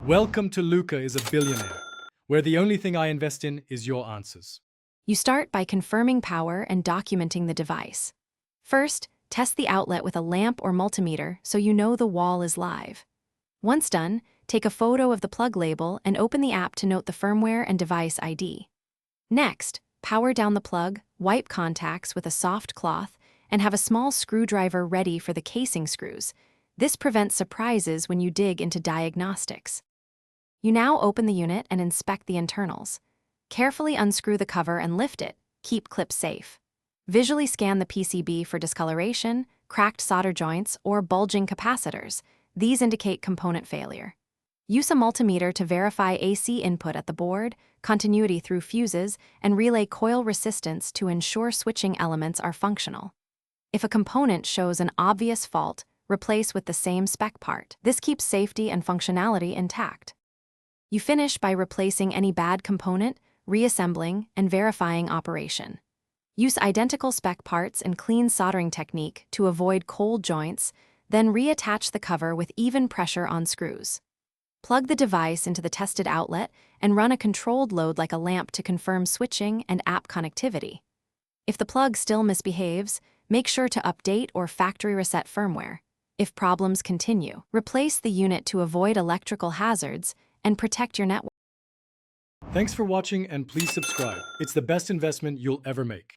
Welcome to Luca is a Billionaire, where the only thing I invest in is your answers. You start by confirming power and documenting the device. First, test the outlet with a lamp or multimeter so you know the wall is live. Once done, take a photo of the plug label and open the app to note the firmware and device ID. Next, power down the plug, wipe contacts with a soft cloth, and have a small screwdriver ready for the casing screws. This prevents surprises when you dig into diagnostics. You now open the unit and inspect the internals. Carefully unscrew the cover and lift it. Keep clips safe. Visually scan the PCB for discoloration, cracked solder joints, or bulging capacitors. These indicate component failure. Use a multimeter to verify AC input at the board, continuity through fuses, and relay coil resistance to ensure switching elements are functional. If a component shows an obvious fault, replace with the same spec part. This keeps safety and functionality intact. You finish by replacing any bad component, reassembling, and verifying operation. Use identical spec parts and clean soldering technique to avoid cold joints, then reattach the cover with even pressure on screws. Plug the device into the tested outlet and run a controlled load like a lamp to confirm switching and app connectivity. If the plug still misbehaves, make sure to update or factory reset firmware. If problems continue, replace the unit to avoid electrical hazards and protect your network. Thanks for watching and please subscribe. It's the best investment you'll ever make.